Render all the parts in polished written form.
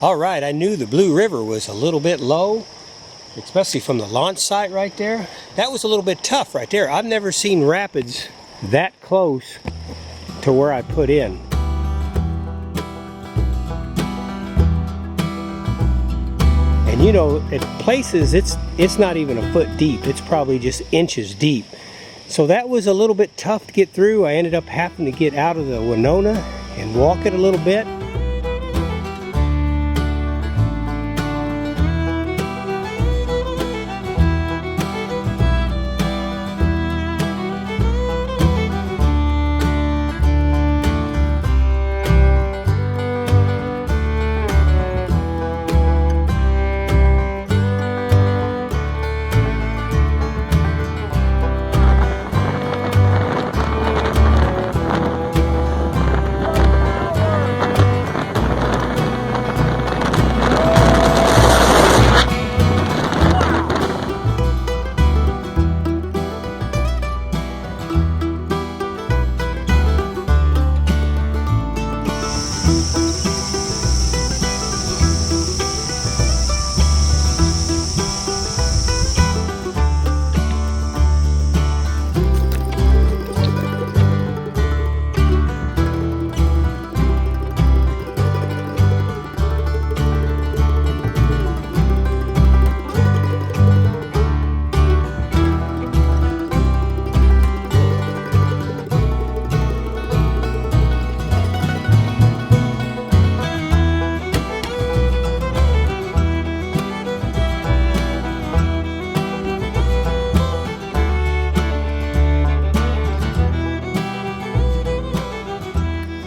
All right, I knew the Blue River was a little bit low, especially from the launch site right there. That was a little bit tough right there. I've never seen rapids that close to where I put in. And you know, at places it's not even a foot deep. It's probably just inches deep. So that was a little bit tough to get through. I ended up having to get out of the Winona and walk it a little bit.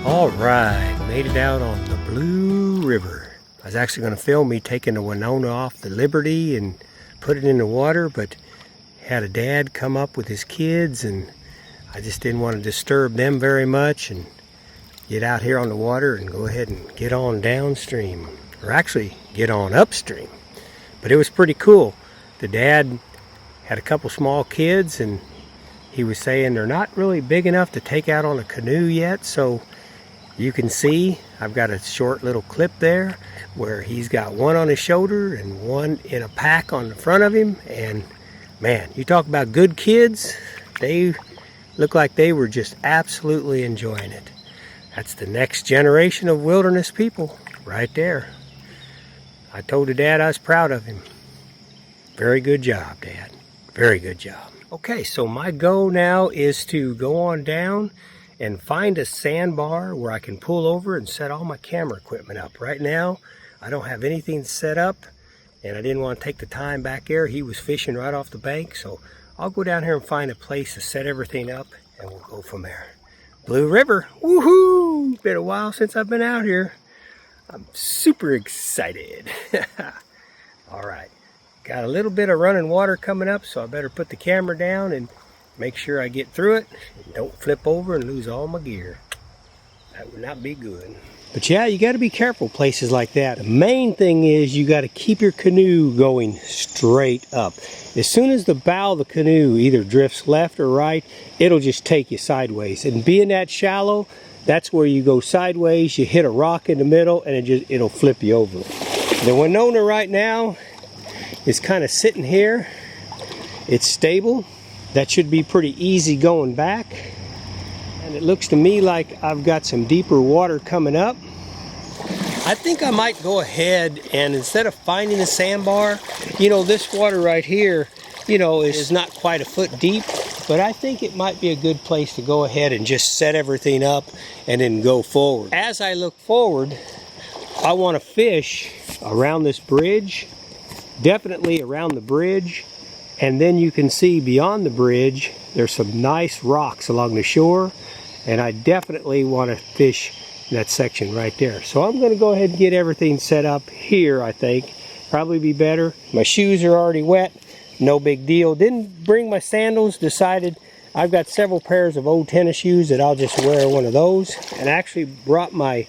Alright, made it out on the Blue River. I was actually going to film me taking the Winona off the Liberty and put it in the water, but had a dad come up with his kids and I just didn't want to disturb them very much and get out here on the water and go ahead and get on downstream, or actually get on upstream. But it was pretty cool. The dad had a couple small kids and he was saying they're not really big enough to take out on a canoe yet, so you can see I've got a short little clip there where he's got one on his shoulder and one in a pack on the front of him. And man, you talk about good kids, they look like they were just absolutely enjoying it. That's the next generation of wilderness people right there. I told the dad I was proud of him. Very good job, Dad. Very good job. Okay, so my goal now is to go on down and find a sandbar where I can pull over and set all my camera equipment up. Right now, I don't have anything set up, and I didn't want to take the time back there. He was fishing right off the bank, so I'll go down here and find a place to set everything up, and we'll go from there. Blue River, woohoo! Been a while since I've been out here. I'm super excited. All right, got a little bit of running water coming up, so I better put the camera down and make sure I get through it and don't flip over and lose all my gear. That would not be good. But yeah, you got to be careful places like that. The main thing is you got to keep your canoe going straight up. As soon as the bow of the canoe either drifts left or right, it'll just take you sideways. And being that shallow, that's where you go sideways, you hit a rock in the middle, and it'll flip you over. The Winona right now is kind of sitting here. It's stable. That should be pretty easy going back. And it looks to me like I've got some deeper water coming up. I think I might go ahead and instead of finding a sandbar, you know, this water right here, you know, is not quite a foot deep, but I think it might be a good place to go ahead and just set everything up and then go forward. As I look forward, I want to fish around this bridge, definitely around the bridge. And then you can see beyond the bridge, there's some nice rocks along the shore. And I definitely want to fish that section right there. So I'm going to go ahead and get everything set up here, I think. Probably be better. My shoes are already wet. No big deal. Didn't bring my sandals. Decided I've got several pairs of old tennis shoes that I'll just wear one of those. And actually brought my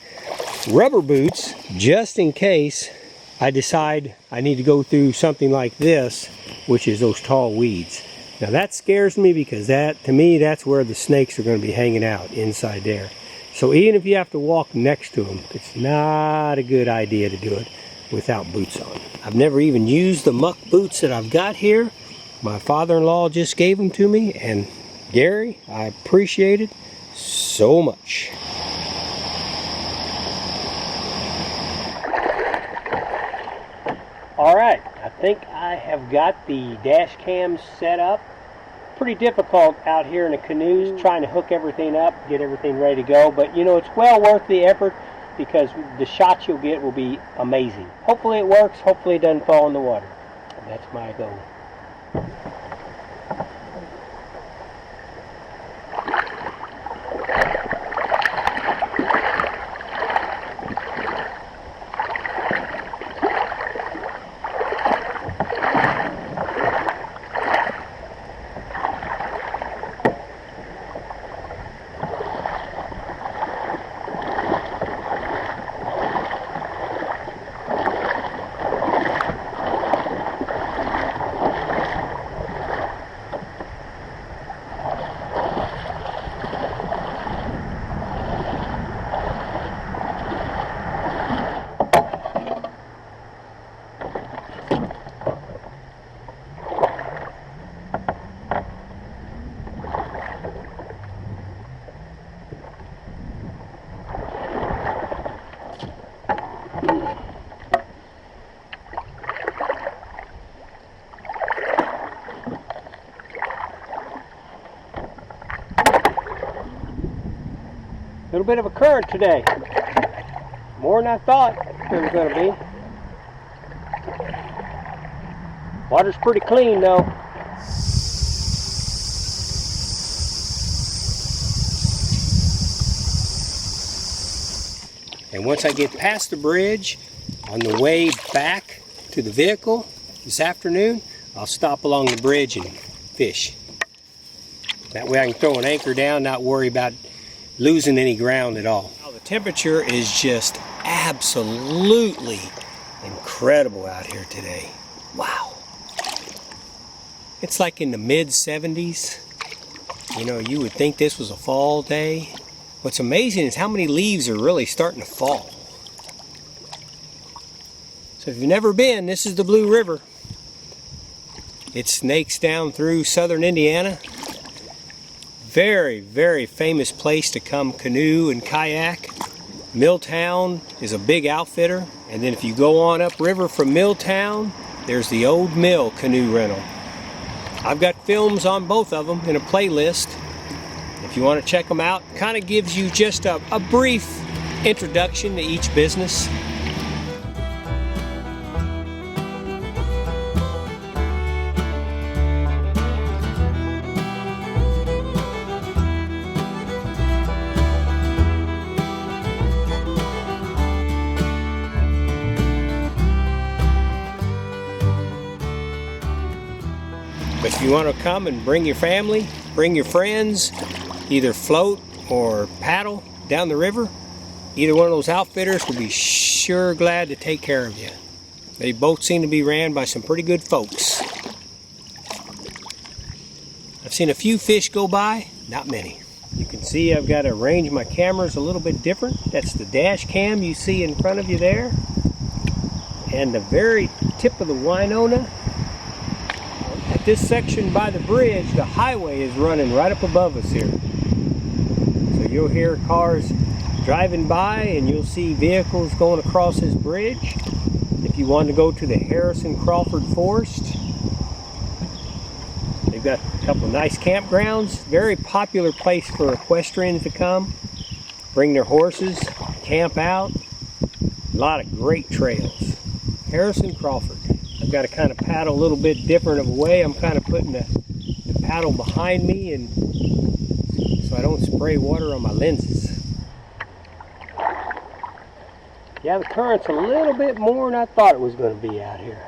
rubber boots just in case I decide I need to go through something like this, which is those tall weeds. Now that scares me because to me, that's where the snakes are going to be hanging out, inside there. So even if you have to walk next to them, it's not a good idea to do it without boots on. I've never even used the muck boots that I've got here. My father-in-law just gave them to me, and Gary, I appreciate it so much. Alright, I think I have got the dash cams set up. Pretty difficult out here in the canoes trying to hook everything up, get everything ready to go, but you know, it's well worth the effort because the shots you'll get will be amazing. Hopefully it works, hopefully it doesn't fall in the water. That's my goal. A little bit of a current today. More than I thought there was going to be. Water's pretty clean though. And once I get past the bridge, on the way back to the vehicle this afternoon, I'll stop along the bridge and fish. That way I can throw an anchor down, not worry about losing any ground at all. Now, the temperature is just absolutely incredible out here today. Wow. It's like in the mid-70s. You know, you would think this was a fall day. What's amazing is how many leaves are really starting to fall. So if you've never been, this is the Blue River. It snakes down through southern Indiana. Very, very famous place to come canoe and kayak. Milltown is a big outfitter. And then if you go on upriver from Milltown, there's the Old Mill canoe rental. I've got films on both of them in a playlist. If you want to check them out, kind of gives you just a brief introduction to each business. But if you want to come and bring your family, bring your friends, either float or paddle down the river, either one of those outfitters will be sure glad to take care of you. They both seem to be ran by some pretty good folks. I've seen a few fish go by, not many. You can see I've got to arrange my cameras a little bit different. That's the dash cam you see in front of you there. And the very tip of the Winona. At this section by the bridge, the highway is running right up above us here. So you'll hear cars driving by and you'll see vehicles going across this bridge. If you want to go to the Harrison Crawford Forest, they've got a couple of nice campgrounds. Very popular place for equestrians to come, bring their horses, camp out. A lot of great trails. Harrison Crawford. I've got to kind of paddle a little bit different of a way. I'm kind of putting the paddle behind me and so I don't spray water on my lenses. Yeah, the current's a little bit more than I thought it was going to be out here.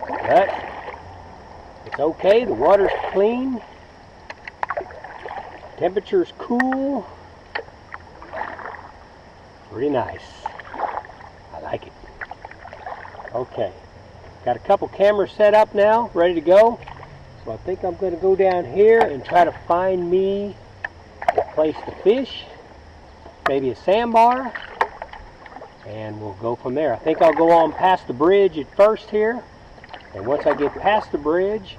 But it's okay. The water's clean. Temperature's cool. Pretty nice. I like it. Okay. Got a couple cameras set up now, ready to go. So I think I'm going to go down here and try to find me a place to fish. maybe a sandbar, and we'll go from there. I think I'll go on past the bridge at first here, and once I get past the bridge,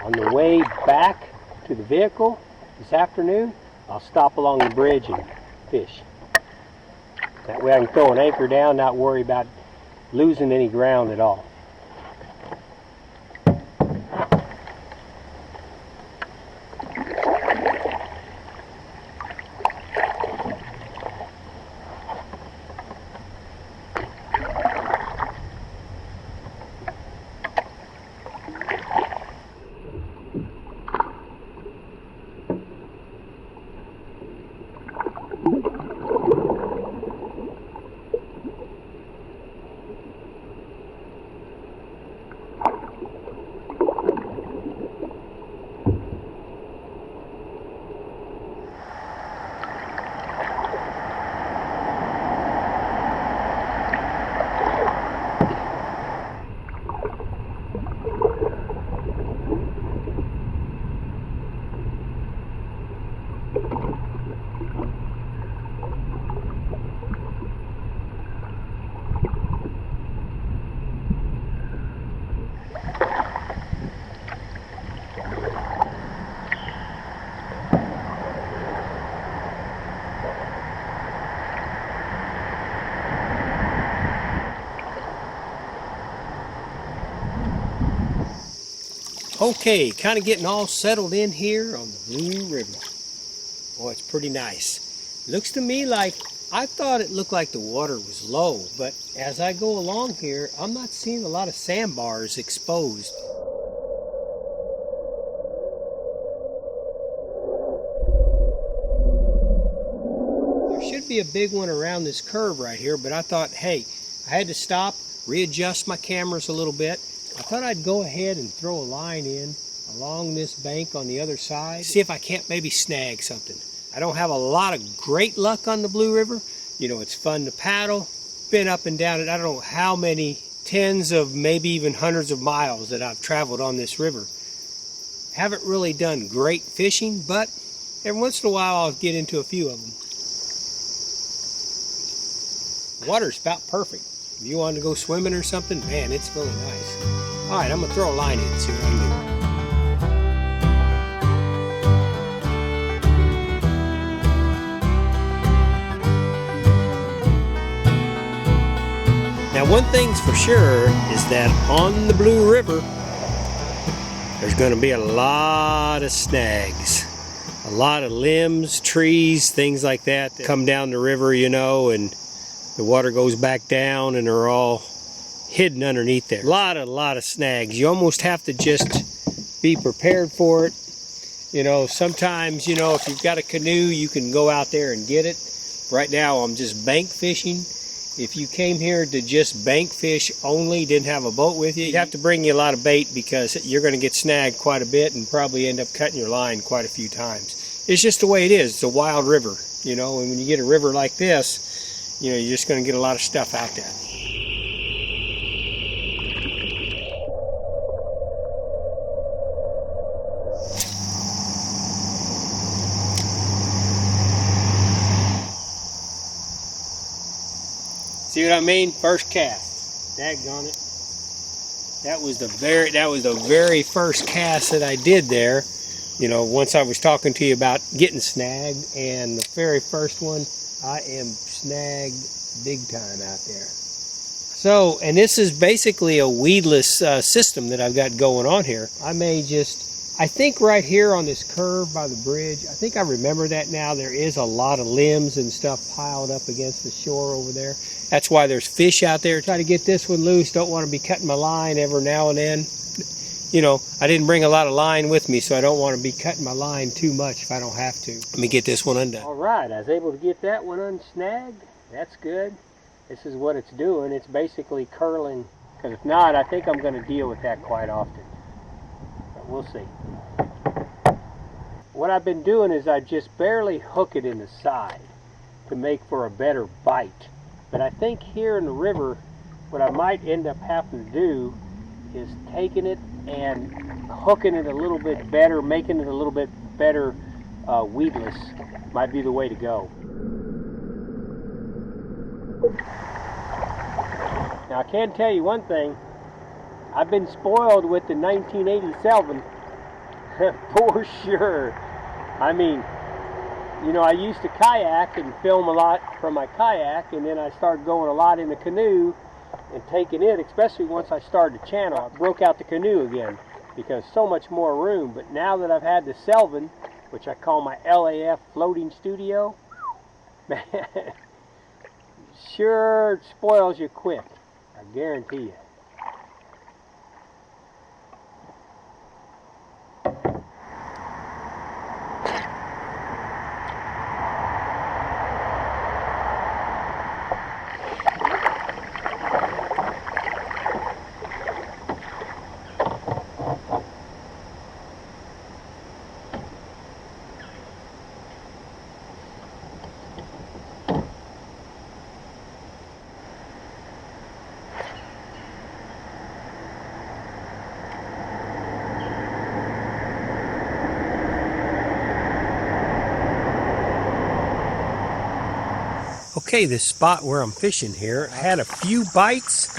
on the way back to the vehicle this afternoon, I'll stop along the bridge and fish. That way I can throw an anchor down, not worry about losing any ground at all. Okay, kind of getting all settled in here on the Blue River. Boy, it's pretty nice. Looks to me like, I thought it looked like the water was low, but as I go along here, I'm not seeing a lot of sandbars exposed. There should be a big one around this curve right here, but I thought, hey, I had to stop, readjust my cameras a little bit. I thought I'd go ahead and throw a line in along this bank on the other side, see if I can't maybe snag something. I don't have a lot of great luck on the Blue River. You know, it's fun to paddle. Been up and down it, I don't know how many tens of maybe even hundreds of miles that I've traveled on this river. Haven't really done great fishing, but every once in a while I'll get into a few of them. The water's about perfect. If you want to go swimming or something, man, it's really nice. All right, I'm going to throw a line in and see what I can do. Now, one thing's for sure is that on the Blue River, there's going to be a lot of snags. A lot of limbs, trees, things like that come down the river, you know, and the water goes back down and they're all hidden underneath there. A lot of snags. You almost have to just be prepared for it. You know, sometimes, you know, if you've got a canoe, you can go out there and get it. Right now, I'm just bank fishing. If you came here to just bank fish only, didn't have a boat with you, you'd have to bring you a lot of bait because you're going to get snagged quite a bit and probably end up cutting your line quite a few times. It's just the way it is. It's a wild river, you know, and when you get a river like this, you know, you're just going to get a lot of stuff out there. See what I mean? First cast. Daggone it. That was the very first cast that I did there. You know, once I was talking to you about getting snagged, and the very first one, I am snagged big time out there. So, and this is basically a weedless system that I've got going on here. I think right here on this curve by the bridge, I think I remember that now, there is a lot of limbs and stuff piled up against the shore over there. That's why there's fish out there. Try to get this one loose. Don't want to be cutting my line every now and then. You know, I didn't bring a lot of line with me, so I don't want to be cutting my line too much if I don't have to. Let me get this one undone. All right, I was able to get that one unsnagged. That's good. This is what it's doing. It's basically curling, because if not, I think I'm going to deal with that quite often. But we'll see. What I've been doing is I just barely hook it in the side to make for a better bite. But I think here in the river, what I might end up having to do is taking it and hooking it a little bit better, making it a little bit better weedless might be the way to go. Now I can tell you one thing. I've been spoiled with the 1987 for sure. I mean, you know, I used to kayak and film a lot from my kayak, and then I started going a lot in the canoe and taking it, especially once I started the channel. I broke out the canoe again because so much more room. But now that I've had the Selvin, which I call my LAF floating studio, man, sure spoils you quick. I guarantee you. Okay, this spot where I'm fishing here, I had a few bites.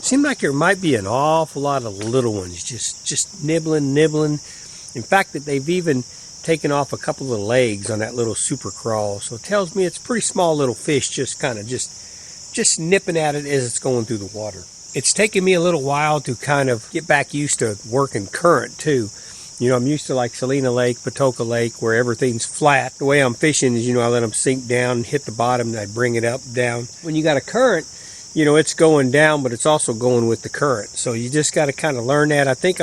Seemed like there might be an awful lot of little ones, just nibbling. In fact, that they've even taken off a couple of legs on that little super crawl. So it tells me it's a pretty small little fish, just kind of just nipping at it as it's going through the water. It's taken me a little while to kind of get back used to working current too. You know, I'm used to like Salina Lake, Patoka Lake, where everything's flat. The way I'm fishing is, you know, I let them sink down, hit the bottom, and I bring it up, down. When you got a current, you know, it's going down, but it's also going with the current. So you just got to kind of learn that. I think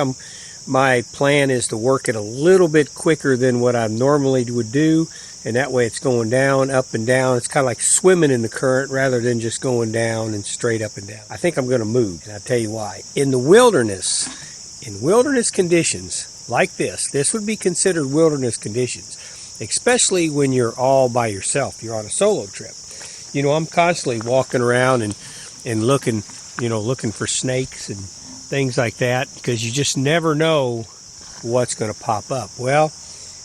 my plan is to work it a little bit quicker than what I normally would do. And that way it's going down, up and down. It's kind of like swimming in the current rather than just going down and straight up and down. I think I'm going to move, and I'll tell you why. In the wilderness, in wilderness conditions, like this would be considered wilderness conditions, especially when you're all by yourself. You're on a solo trip. You know, I'm constantly walking around and looking, you know, looking for snakes and things like that, because you just never know what's going to pop up. Well,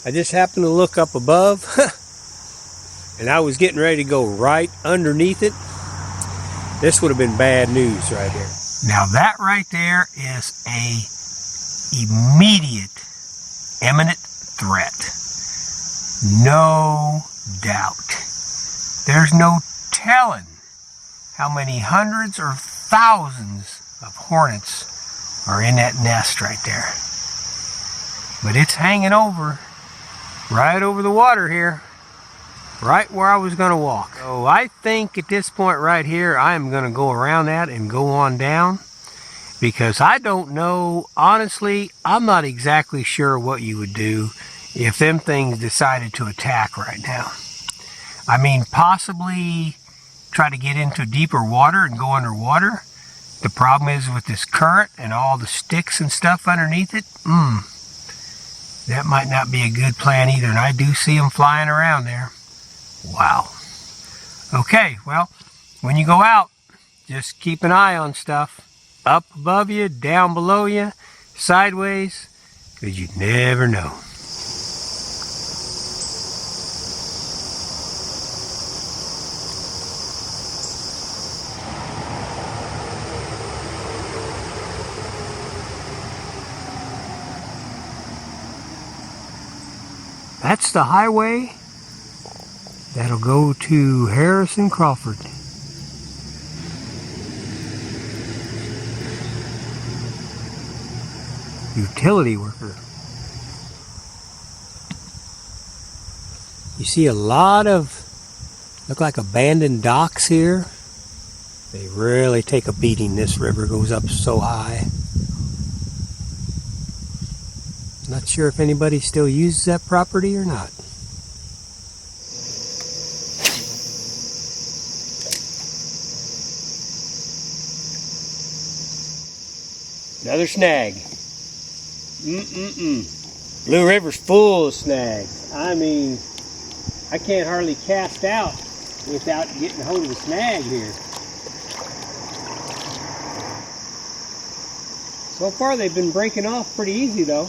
I just happened to look up above, and I was getting ready to go right underneath it. This would have been bad news right here. Now that right there is a immediate, imminent threat. No doubt. There's no telling how many hundreds or thousands of hornets are in that nest right there. But it's hanging over, right over the water here, right where I was going to walk. So I think at this point right here, I'm going to go around that and go on down. Because I don't know, honestly, I'm not exactly sure what you would do if them things decided to attack right now. I mean, possibly try to get into deeper water and go underwater. The problem is with this current and all the sticks and stuff underneath it, that might not be a good plan either. And I do see them flying around there. Wow. Okay, well, when you go out, just keep an eye on stuff. Up above you, down below you, sideways, because you never know. That's the highway that'll go to Harrison Crawford. Utility worker. You see a lot of, look like abandoned docks here. They really take a beating. This river goes up so high. Not sure if anybody still uses that property or not. Another snag. Blue River's full of snags. I mean, I can't hardly cast out without getting hold of a snag here. So far they've been breaking off pretty easy though.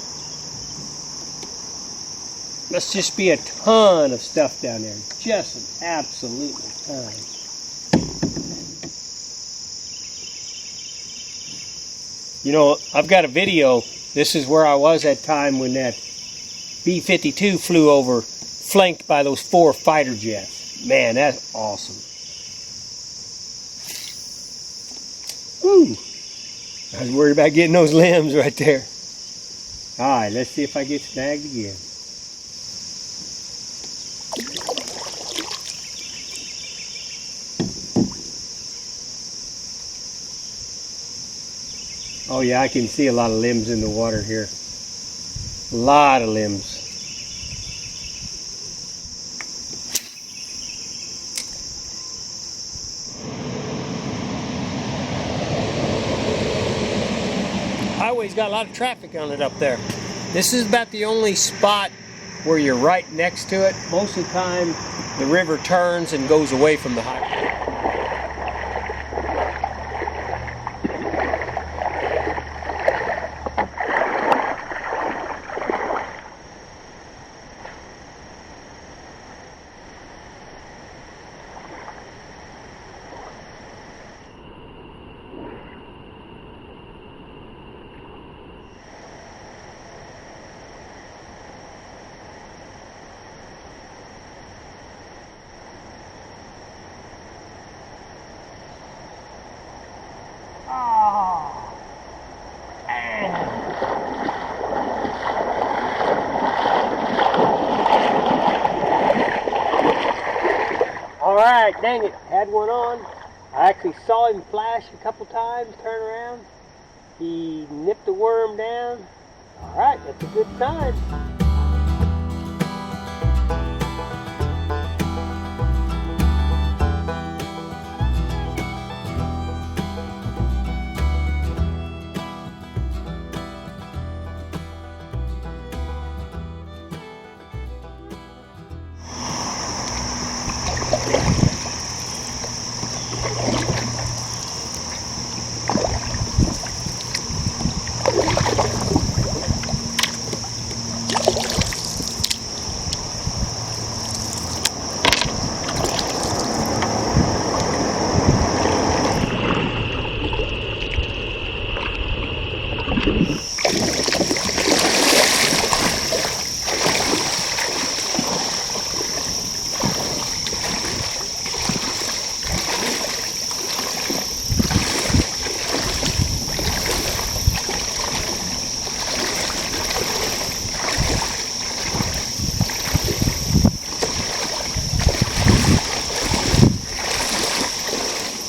Must just be a ton of stuff down there. Just an absolute ton. You know, I've got a video. This is where I was at time when that B-52 flew over, flanked by those 4 fighter jets. Man, that's awesome. Woo! I was worried about getting those limbs right there. Alright, let's see if I get snagged again. Oh yeah, I can see a lot of limbs in the water here. A lot of limbs. Highway's got a lot of traffic on it up there. This is about the only spot where you're right next to it. Most of the time the river turns and goes away from the highway. Alright, dang it, had one on. I actually saw him flash a couple times, turn around. He nipped the worm down. Alright, that's a good sign.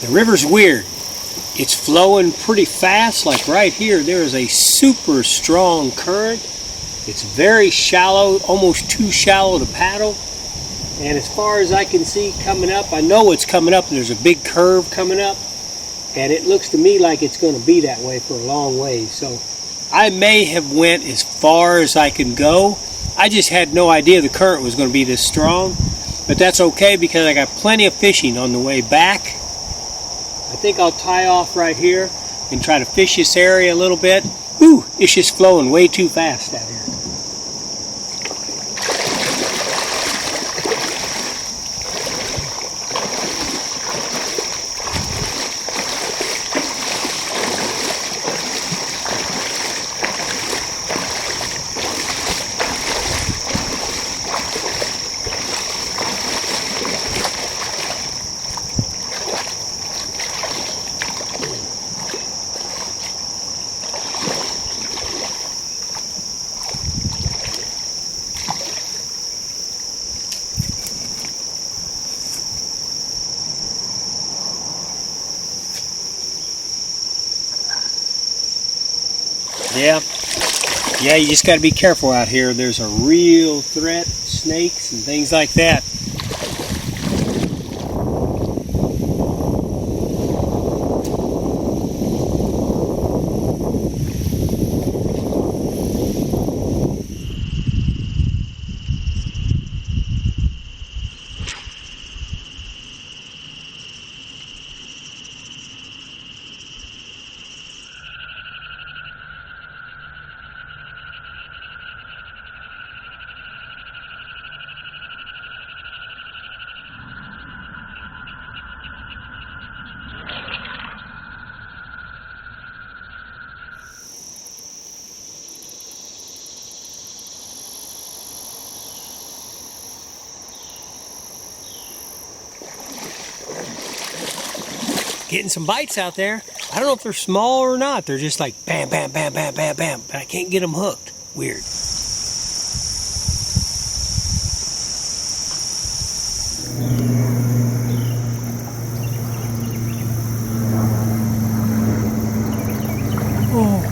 The river's weird. It's flowing pretty fast, like right here. There is a super strong current. It's very shallow, almost too shallow to paddle. And as far as I can see coming up, I know it's coming up, and there's a big curve coming up. And it looks to me like it's going to be that way for a long ways. So I may have went as far as I can go. I just had no idea the current was going to be this strong. But that's okay because I got plenty of fishing on the way back. I think I'll tie off right here and try to fish this area a little bit. Ooh, it's just flowing way too fast out here. Yeah, you just got to be careful out here. There's a real threat, snakes and things like that. getting some bites out there. I don't know if they're small or not. They're just like bam, bam, bam, bam, bam, bam. But I can't get them hooked. Weird. Oh.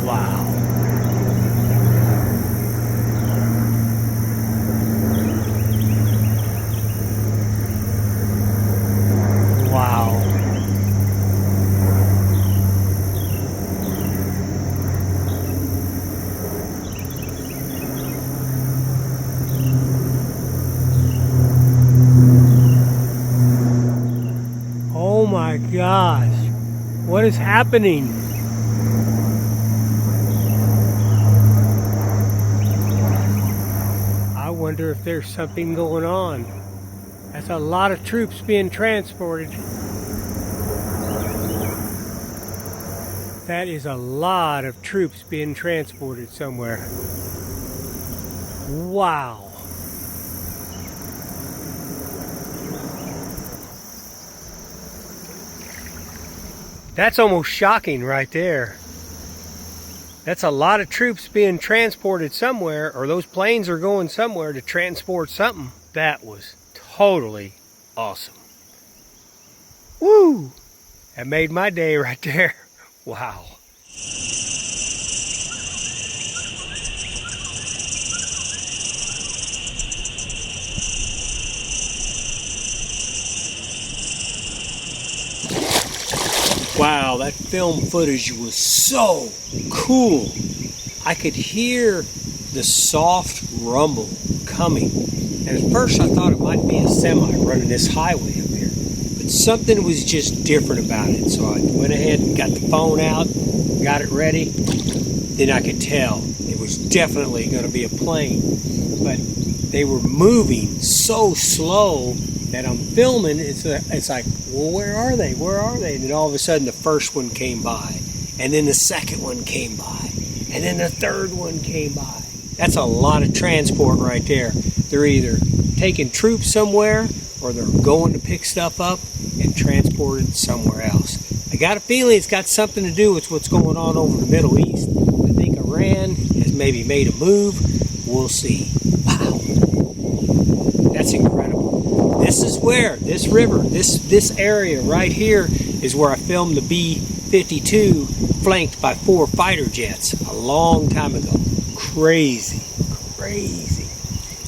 Wow. Wow. Oh my gosh. What is happening? I wonder if there's something going on. That's a lot of troops being transported. That is a lot of troops being transported somewhere. Wow. That's almost shocking right there. That's a lot of troops being transported somewhere, or those planes are going somewhere to transport something. That was totally awesome. Woo! That made my day right there. Wow. Wow, that film footage was so cool. I could hear the soft rumble coming. And at first I thought it might be a semi running this highway up here. But something was just different about it. So I went ahead and got the phone out, got it ready. Then I could tell it was definitely going to be a plane. But they were moving so slow that I'm filming. It's like, well, where are they? Where are they? And then all of a sudden the first one came by. And then the second one came by. And then the third one came by. That's a lot of transport right there. They're either taking troops somewhere or they're going to pick stuff up and transport it somewhere else. I got a feeling it's got something to do with what's going on over the Middle East. I think Iran has maybe made a move. We'll see. Wow. That's incredible. This is where, this river, this area right here is where I filmed the B-52 flanked by 4 fighter jets a long time ago. Crazy, crazy.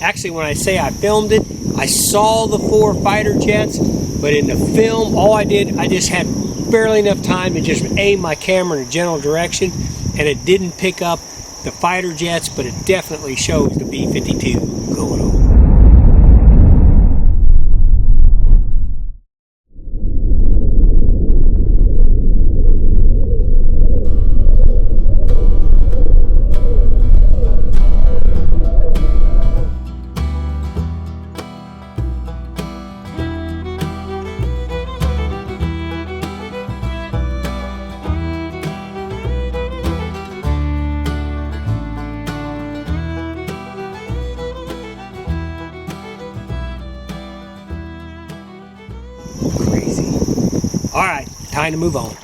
Actually, when I say I filmed it, I saw the 4 fighter jets, but in the film, all I did, I just had barely enough time to just aim my camera in a general direction, and it didn't pick up the fighter jets, but it definitely shows the B-52 going on. All right, time to move on.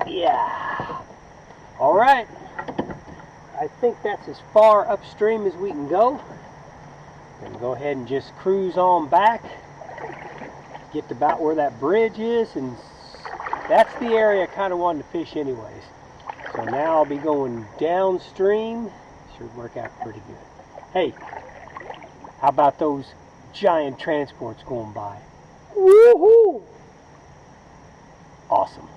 Yeah. All right. I think that's as far upstream as we can go. And go ahead and just cruise on back. Get to about where that bridge is, and that's the area I kind of wanted to fish anyways. So now I'll be going downstream. Should work out pretty good. Hey, how about those giant transports going by? Woohoo! Awesome.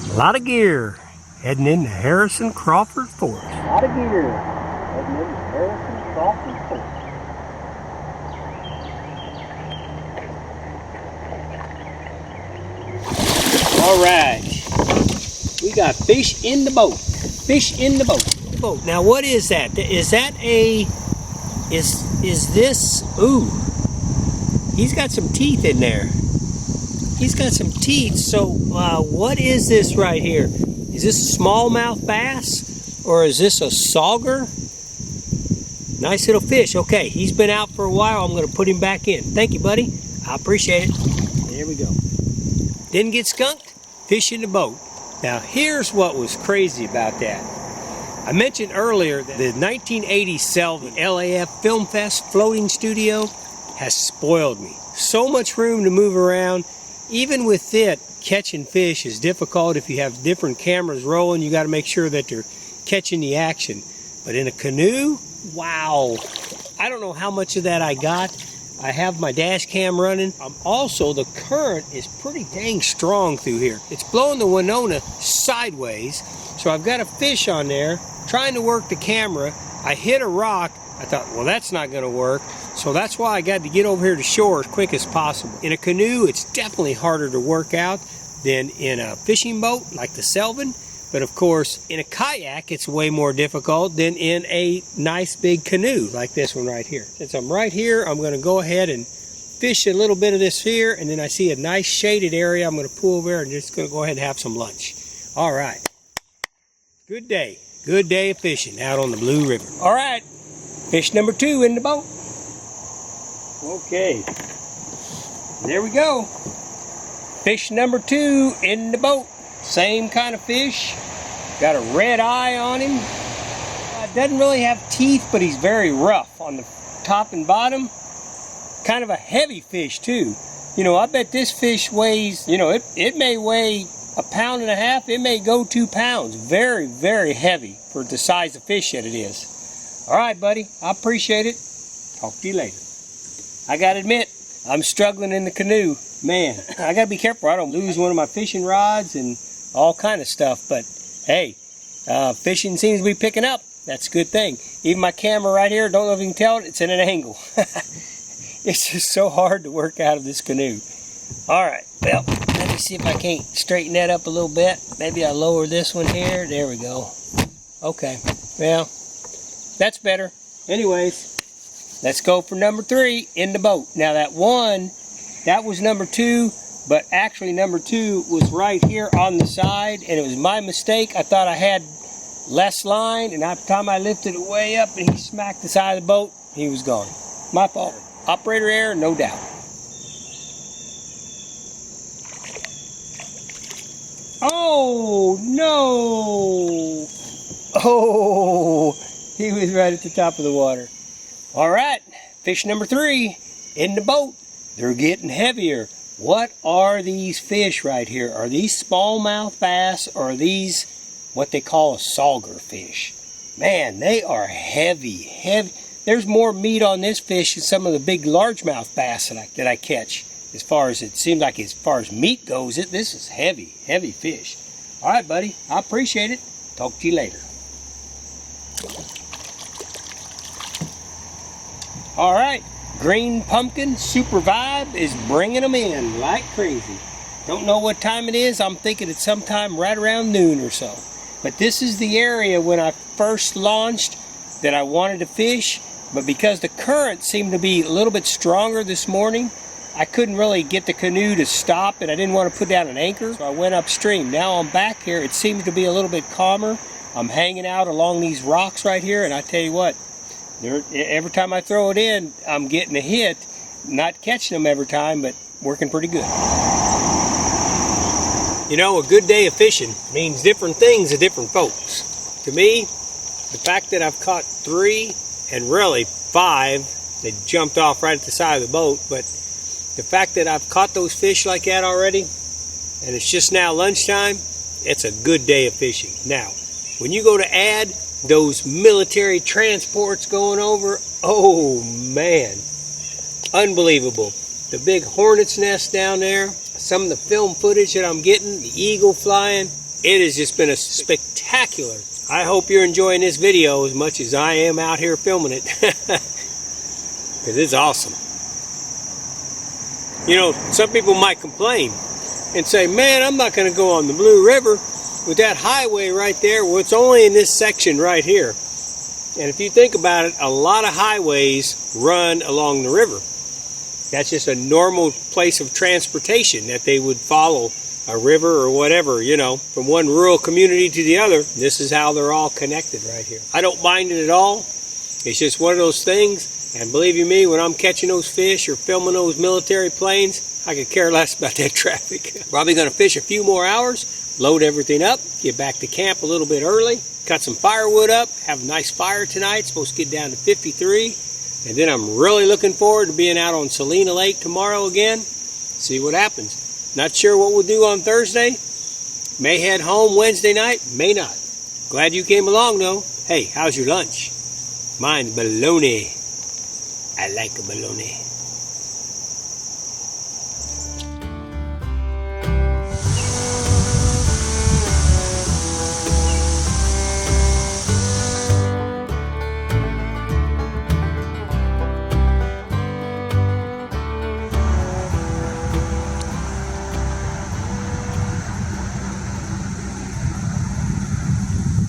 A lot of gear. Heading into Harrison Crawford Fork. A lot of gear. Heading into Harrison Crawford Fork. All right. We got fish in the boat. Fish in the boat. Now what is that? Is that a... Is this... Ooh. He's got some teeth in there. He's got some teeth. So what is this right here? Is this a smallmouth bass? Or is this a sauger? Nice little fish. Okay, he's been out for a while. I'm going to put him back in. Thank you, buddy. I appreciate it. There we go. Didn't get skunked. Fish in the boat. Now, here's what was crazy about that. I mentioned earlier that the 1980 Selvin LAF Film Fest floating studio has spoiled me. So much room to move around. Even with it, catching fish is difficult. If you have different cameras rolling, you got to make sure that they're catching the action. But in a canoe, wow. I don't know how much of that I got. I have my dash cam running. Also, the current is pretty dang strong through here. It's blowing the Winona sideways. So I've got a fish on there trying to work the camera. I hit a rock. I thought, well, that's not going to work. So that's why I got to get over here to shore as quick as possible. In a canoe, it's definitely harder to work out than in a fishing boat like the Selvin. But of course, in a kayak, it's way more difficult than in a nice big canoe like this one right here. Since I'm right here, I'm going to go ahead and fish a little bit of this here, and then I see a nice shaded area. I'm going to pull over there and just going to go ahead and have some lunch. All right. Good day. Good day of fishing out on the Blue River. All right. Fish number 2 in the boat. Okay. There we go. Fish number 2 in the boat. Same kind of fish. Got a red eye on him. Doesn't really have teeth, but he's very rough on the top and bottom. Kind of a heavy fish too. You know, I bet this fish weighs, you know, it may weigh 1.5 pounds. It may go 2 pounds. Very, very heavy for the size of fish that it is. All right, buddy. I appreciate it. Talk to you later. I gotta admit, I'm struggling in the canoe. Man, I gotta be careful I don't lose one of my fishing rods and all kind of stuff. But hey, fishing seems to be picking up. That's a good thing. Even my camera right here, don't know if you can tell it, it's in an angle. It's just so hard to work out of this canoe. All right, well, let me see if I can't straighten that up a little bit. Maybe I'll lower this one here. There we go. Okay, well, that's better. Anyways, let's go for number 3 in the boat. Now that one, that was number 2, but actually number 2 was right here on the side, and it was my mistake. I thought I had less line, and by the time I lifted it way up and he smacked the side of the boat, he was gone. My fault. Operator error, no doubt. Oh, no! Oh, he was right at the top of the water. All right, fish number 3 in the boat. They're getting heavier. What are these fish right here? Are these smallmouth bass, or are these what they call a sauger fish? Man, they are heavy, heavy. There's more meat on this fish than some of the big largemouth bass that I catch. As far as it seems like, as far as meat goes, this is heavy, heavy fish. All right, buddy, I appreciate it. Talk to you later. All right, Green Pumpkin Super Vibe is bringing them in like crazy. Don't know what time it is. I'm thinking it's sometime right around noon or so. But this is the area when I first launched that I wanted to fish. But because the current seemed to be a little bit stronger this morning, I couldn't really get the canoe to stop, and I didn't want to put down an anchor, so I went upstream. Now I'm back here. It seems to be a little bit calmer. I'm hanging out along these rocks right here, and I tell you what, every time I throw it in, I'm getting a hit. Not catching them every time, but working pretty good. You know, a good day of fishing means different things to different folks. To me, the fact that I've caught 3 and really 5, they jumped off right at the side of the boat, but the fact that I've caught those fish like that already, and it's just now lunchtime, it's a good day of fishing. Now, when you go to add those military transports going over, oh man, unbelievable. The big hornet's nest down there, some of the film footage that I'm getting, the eagle flying, It has just been a spectacular. I hope you're enjoying this video as much as I am out here filming it. Because it's awesome. You know, some people might complain and say, man, I'm not going to go on the Blue River with that highway right there. Well, it's only in this section right here. And if you think about it, a lot of highways run along the river. That's just a normal place of transportation that they would follow a river or whatever, you know, from one rural community to the other. This is how they're all connected right here. I don't mind it at all. It's just one of those things. And believe you me, when I'm catching those fish or filming those military planes, I could care less about that traffic. Probably going to fish a few more hours, load everything up, get back to camp a little bit early, cut some firewood up, have a nice fire tonight. It's supposed to get down to 53. And then I'm really looking forward to being out on Salina Lake tomorrow again. See what happens. Not sure what we'll do on Thursday. May head home Wednesday night, may not. Glad you came along though. Hey, how's your lunch? Mine's bologna. I like a bologna.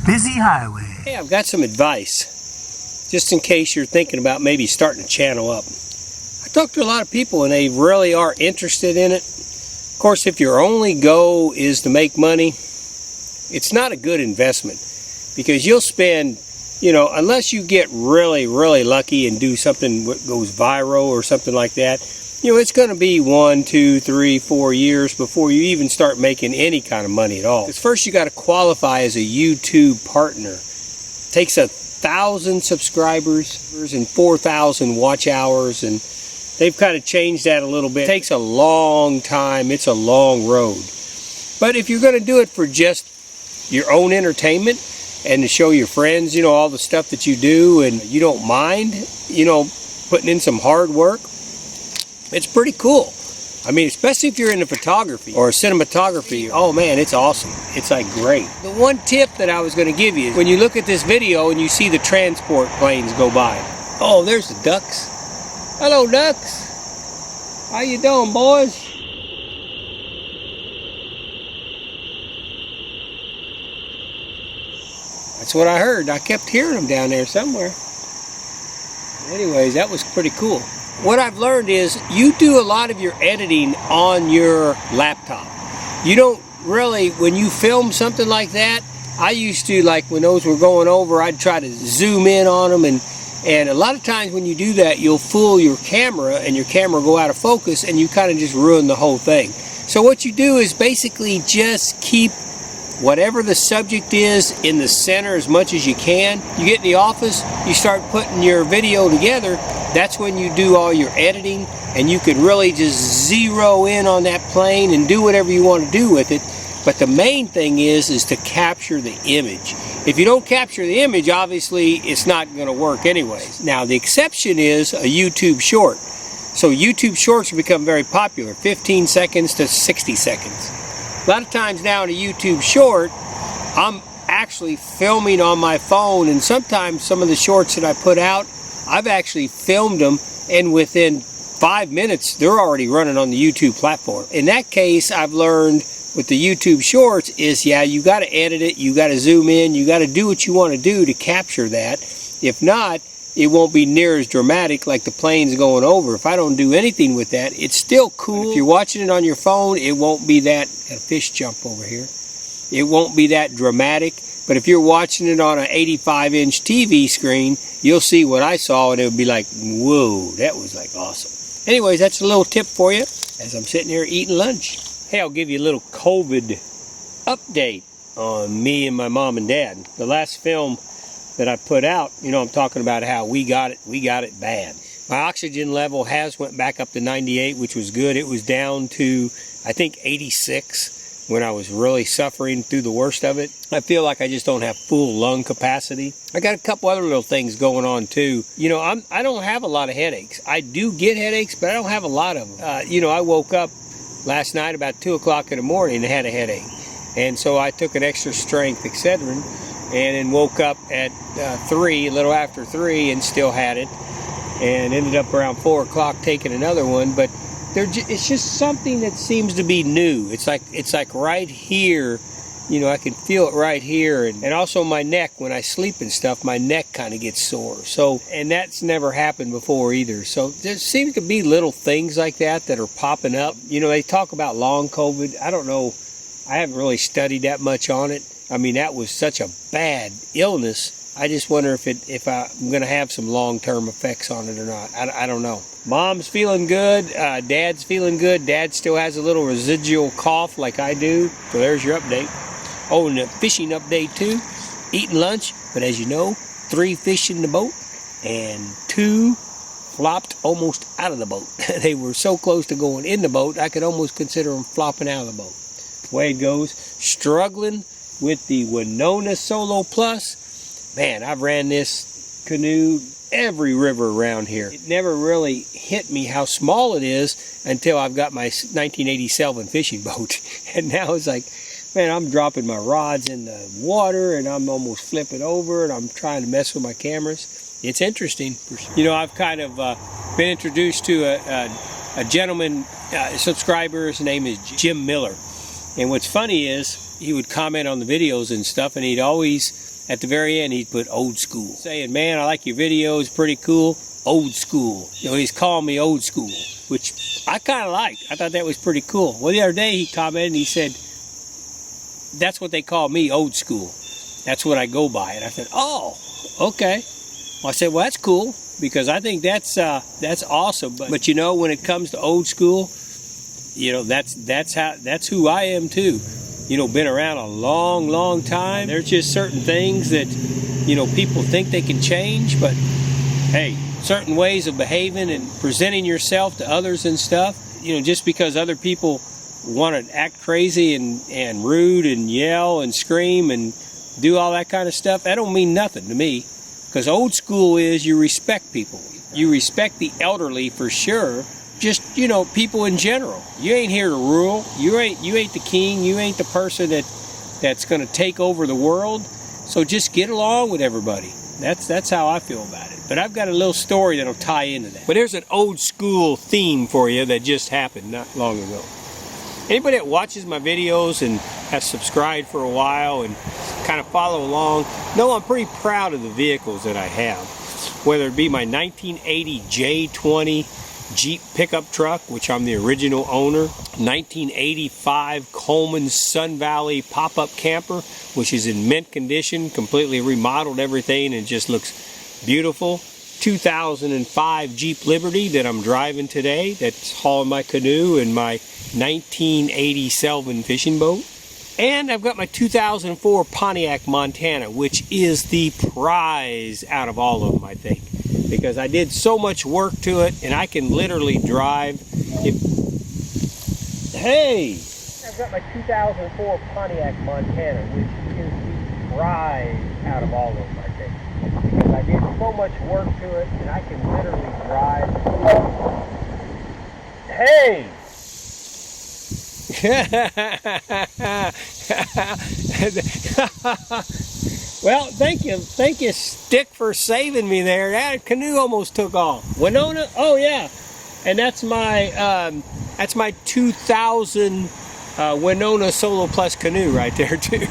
Busy highway. Hey, I've got some advice, just in case you're thinking about maybe starting a channel up. I talk to a lot of people and they really are interested in it. Of course, if your only goal is to make money, it's not a good investment because you'll spend, you know, unless you get really, really lucky and do something that goes viral or something like that, you know, it's going to be 1, 2, 3, 4 years before you even start making any kind of money at all. Because first you got to qualify as a YouTube partner. It takes 1,000 subscribers and 4,000 watch hours, and they've kind of changed that a little bit. It takes a long time. It's a long road. But if you're going to do it for just your own entertainment and to show your friends, you know, all the stuff that you do and you don't mind, you know, putting in some hard work, it's pretty cool. I mean, especially if you're into photography or cinematography. Oh man, it's awesome. It's like great. The one tip that I was going to give you is when you look at this video and you see the transport planes go by. Oh, there's the ducks. Hello, ducks. How you doing, boys? That's what I heard. I kept hearing them down there somewhere. Anyways, that was pretty cool. What I've learned is you do a lot of your editing on your laptop. You don't really, when you film something like that, I used to, like when those were going over, I'd try to zoom in on them, and a lot of times when you do that, you'll fool your camera and your camera will go out of focus and you kind of just ruin the whole thing. So what you do is basically just keep whatever the subject is in the center as much as you can. You get in the office, you start putting your video together. That's when you do all your editing, and you can really just zero in on that plane and do whatever you want to do with it. But the main thing is to capture the image. If you don't capture the image, obviously it's not going to work anyways. Now the exception is a YouTube short. So YouTube shorts have become very popular, 15 seconds to 60 seconds. A lot of times now in a YouTube short, I'm actually filming on my phone, and sometimes some of the shorts that I put out, I've actually filmed them, and within 5 minutes, they're already running on the YouTube platform. In that case, I've learned with the YouTube shorts is, yeah, you got to edit it, you got to zoom in, you got to do what you want to do to capture that. If not, it won't be near as dramatic like the planes going over. If I don't do anything with that, it's still cool. If you're watching it on your phone, it won't be that, got a fish jump over here. It won't be that dramatic. But if you're watching it on an 85-inch TV screen, you'll see what I saw, and it would be like, whoa, that was like awesome. Anyways, that's a little tip for you as I'm sitting here eating lunch. Hey, I'll give you a little COVID update on me and my mom and dad. The last film that I put out, you know, I'm talking about how we got it bad. My oxygen level has went back up to 98, which was good. It was down to, I think, 86 when I was really suffering through the worst of it. I feel like I just don't have full lung capacity. I got a couple other little things going on too. You know, I don't have a lot of headaches. I do get headaches, but I don't have a lot of them. You know, I woke up last night about 2 o'clock in the morning and had a headache. And so I took an extra strength Excedrin and then woke up at 3, a little after 3, and still had it. And ended up around 4 o'clock taking another one. But it's just something that seems to be new. It's like right here. You know, I can feel it right here, and also my neck, when I sleep and stuff, my neck kind of gets sore. So, and that's never happened before either. So there seems to be little things like that are popping up. You know, they talk about long COVID. I don't know. I haven't really studied that much on it. I mean, that was such a bad illness. I just wonder if I'm going to have some long-term effects on it or not. I don't know. Mom's feeling good. Dad's feeling good. Dad still has a little residual cough like I do. So there's your update. Oh, and a fishing update too. Eating lunch, but as you know, 3 fish in the boat and 2 flopped almost out of the boat. They were so close to going in the boat, I could almost consider them flopping out of the boat. The way it goes. Struggling with the Winona Solo Plus. Man, I've ran this canoe every river around here. It never really hit me how small it is until I've got my 1987 fishing boat. And now it's like, man, I'm dropping my rods in the water and I'm almost flipping over and I'm trying to mess with my cameras. It's interesting. For sure. You know, I've kind of been introduced to a gentleman, subscriber. His name is Jim Miller. And what's funny is he would comment on the videos and stuff, and he'd always, at the very end, he'd put old school. Saying, man, I like your videos, pretty cool. Old school. You know, he's calling me old school, which I kind of liked. I thought that was pretty cool. Well, the other day he commented and he said, that's what they call me, old school. That's what I go by. And I said, oh, okay. Well, I said, well, that's cool, because I think that's awesome. But you know, when it comes to old school, you know, that's who I am too. You know, been around a long, long time. There's just certain things that, you know, people think they can change, but hey, certain ways of behaving and presenting yourself to others and stuff, you know, just because other people want to act crazy and rude and yell and scream and do all that kind of stuff, that don't mean nothing to me. Because old school is you respect people. You respect the elderly for sure. Just, you know, people in general. You ain't here to rule. You ain't the king. You ain't the person that's going to take over the world. So just get along with everybody. That's how I feel about it. But I've got a little story that'll tie into that. But there's an old school theme for you that just happened not long ago. Anybody that watches my videos and has subscribed for a while and kind of follow along, know I'm pretty proud of the vehicles that I have. Whether it be my 1980 J20 Jeep pickup truck, which I'm the original owner, 1985 Coleman Sun Valley pop-up camper, which is in mint condition, completely remodeled everything and just looks beautiful. 2005 Jeep Liberty that I'm driving today, that's hauling my canoe and my 1987 fishing boat. And I've got my 2004 Pontiac Montana, which is the prize out of all of them, I think. Because I did so much work to it, and I can literally drive. Hey! I've got my 2004 Pontiac Montana, which is the prize out of all of them, I think. Because I did so much work to it, and I can literally drive. Hey! Well, thank you, Stick, for saving me there. That canoe almost took off. Winona, oh yeah, and that's my 2000 Winona Solo Plus canoe right there too.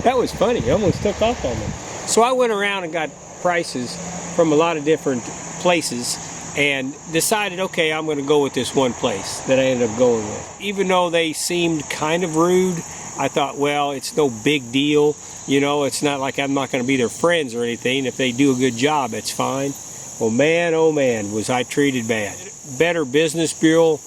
That was funny. It almost took off on me. So I went around and got prices from a lot of different places and decided, okay, I'm going to go with this one place that I ended up going with. Even though they seemed kind of rude, I thought, well, it's no big deal. You know, it's not like I'm not going to be their friends or anything. If they do a good job, it's fine. Well, man, oh man, was I treated bad. Better Business Bureau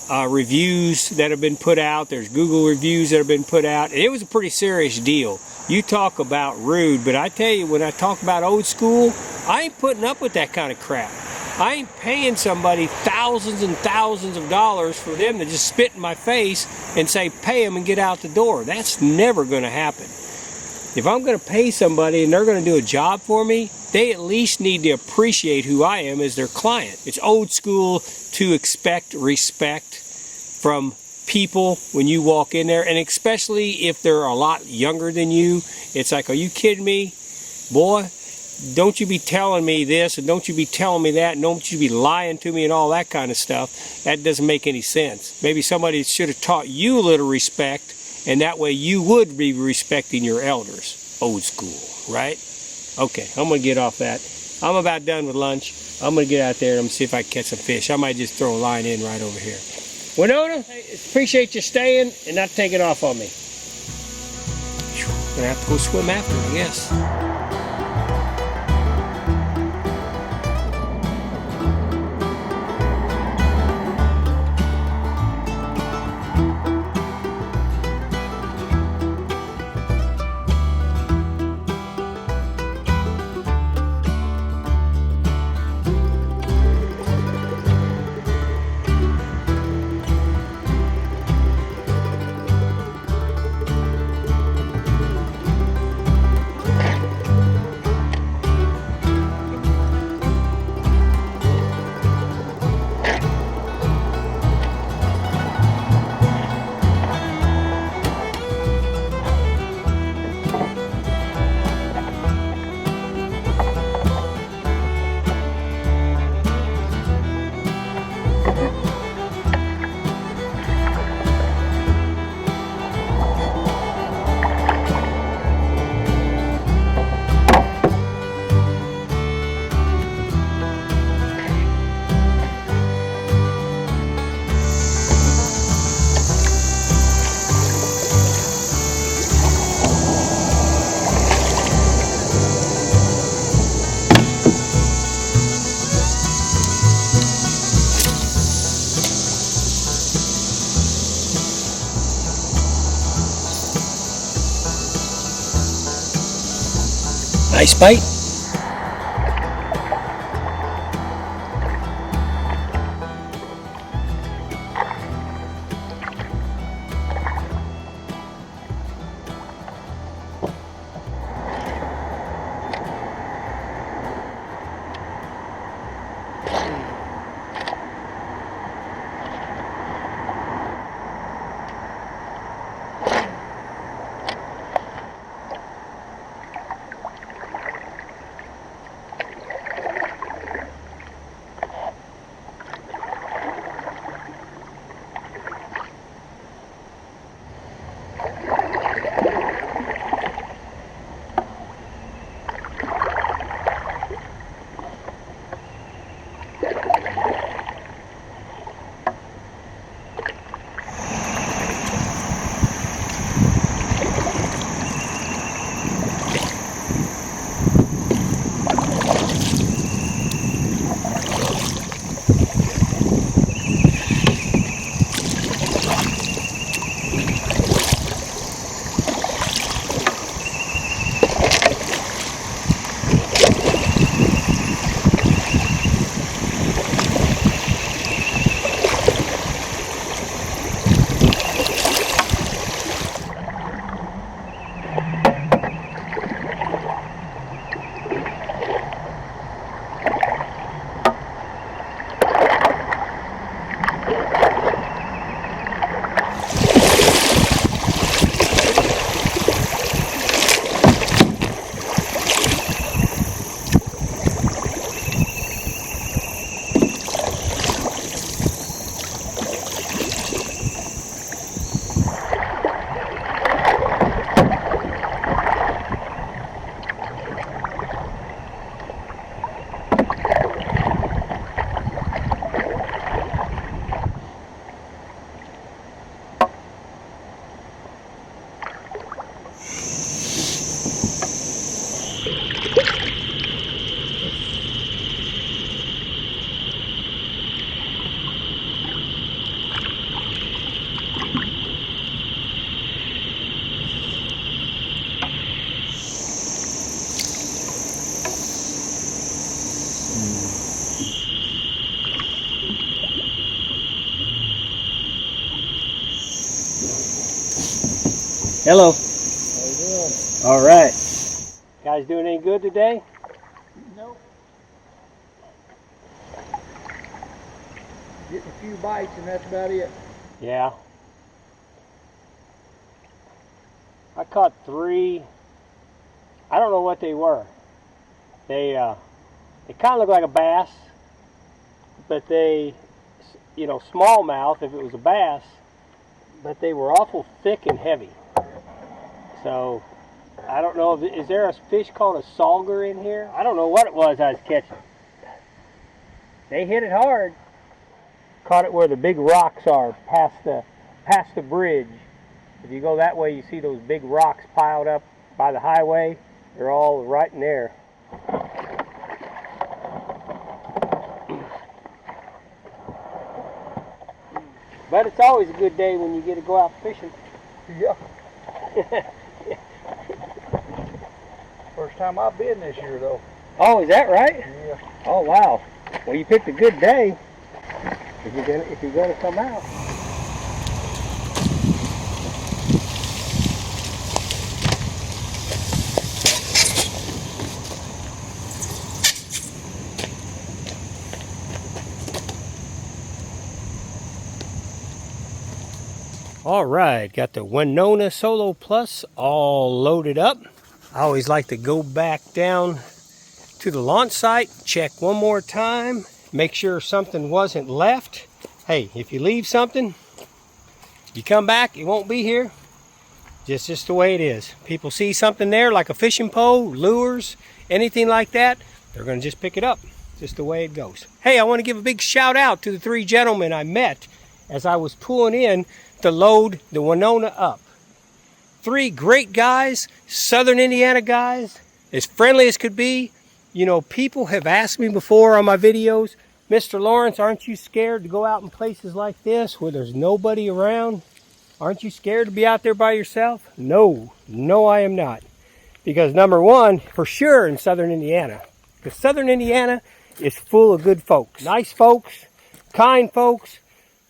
reviews that have been put out. There's Google reviews that have been put out. And it was a pretty serious deal. You talk about rude, but I tell you, when I talk about old school, I ain't putting up with that kind of crap. I ain't paying somebody thousands and thousands of dollars for them to just spit in my face and say, pay them and get out the door. That's never going to happen. If I'm going to pay somebody and they're going to do a job for me, they at least need to appreciate who I am as their client. It's old school to expect respect from people when you walk in there, and especially if they're a lot younger than you. It's like, are you kidding me? Boy, don't you be telling me this, and don't you be telling me that, and don't you be lying to me and all that kind of stuff. That doesn't make any sense. Maybe somebody should have taught you a little respect, and that way you would be respecting your elders. Old school, right? Okay, I'm going to get off that. I'm about done with lunch. I'm going to get out there and I'm going to see if I can catch some fish. I might just throw a line in right over here. Winona, I appreciate you staying and not taking off on me. I'm going to have to go swim after, I guess. Nice bite. Hello. How you doing? All right. Guys doing any good today? Nope. Getting a few bites and that's about it. Yeah. I caught 3. I don't know what they were. They kind of look like a bass, but they, you know, smallmouth if it was a bass, but they were awful thick and heavy. So I don't know, is there a fish called a sauger in here? I don't know what it was I was catching. They hit it hard. Caught it where the big rocks are, past the bridge. If you go that way, you see those big rocks piled up by the highway. They're all right in there. But it's always a good day when you get to go out fishing. Yeah. First time I've been this year, though. Oh, is that right? Yeah. Oh, wow. Well, you picked a good day if you're gonna come out. All right, got the Winona Solo Plus all loaded up. I always like to go back down to the launch site, check one more time, make sure something wasn't left. Hey, if you leave something, you come back, it won't be here. Just the way it is. People see something there like a fishing pole, lures, anything like that, they're gonna just pick it up. Just the way it goes. Hey, I want to give a big shout out to the 3 gentlemen I met as I was pulling in to load the Winona up. 3 great guys, Southern Indiana guys, as friendly as could be. You know, people have asked me before on my videos, Mr. Lawrence, aren't you scared to go out in places like this where there's nobody around? Aren't you scared to be out there by yourself? No, I am not. Because number one, for sure in Southern Indiana, because Southern Indiana is full of good folks. Nice folks, kind folks,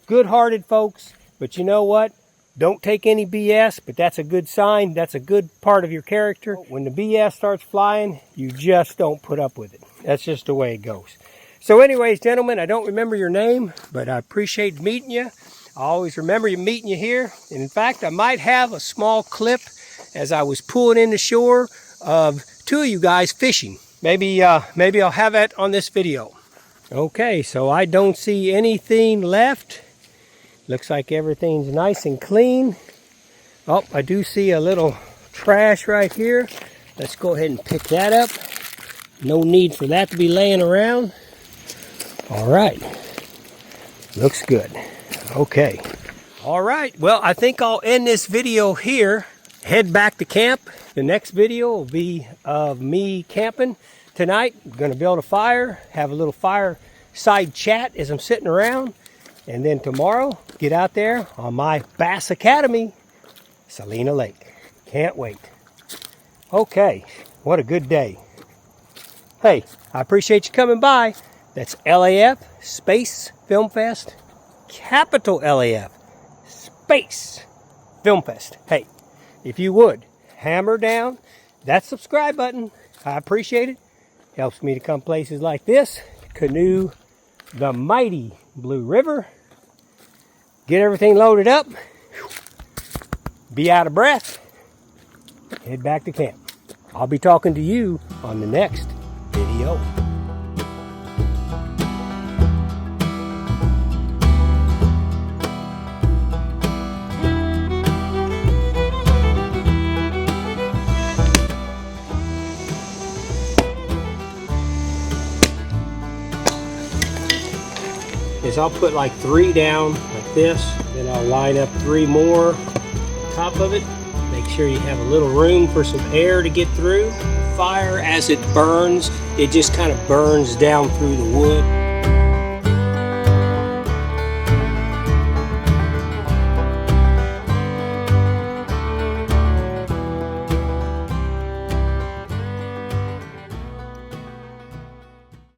good-hearted folks. But you know what? Don't take any BS, but that's a good sign. That's a good part of your character. When the BS starts flying, you just don't put up with it. That's just the way it goes. So anyways, gentlemen, I don't remember your name, but I appreciate meeting you. I always remember meeting you here. And in fact, I might have a small clip as I was pulling in the shore of 2 of you guys fishing. Maybe I'll have that on this video. Okay, so I don't see anything left. Looks like everything's nice and clean. Oh, I do see a little trash right here. Let's go ahead and pick that up. No need for that to be laying around. All right. Looks good. Okay. All right. Well, I think I'll end this video here. Head back to camp. The next video will be of me camping tonight. I'm going to build a fire, have a little fireside chat as I'm sitting around. And then tomorrow, get out there on my Bass Academy, Salina Lake. Can't wait. Okay, what a good day. Hey, I appreciate you coming by. That's LAF, Space Film Fest, capital LAF, Space Film Fest. Hey, if you would, hammer down that subscribe button. I appreciate it. Helps me to come places like this, canoe the mighty Blue River. Get everything loaded up, be out of breath, head back to camp. I'll be talking to you on the next video. Is I'll put like 3 down like this, then I'll line up 3 more on top of it. Make sure you have a little room for some air to get through. Fire, as it burns, it just kind of burns down through the wood.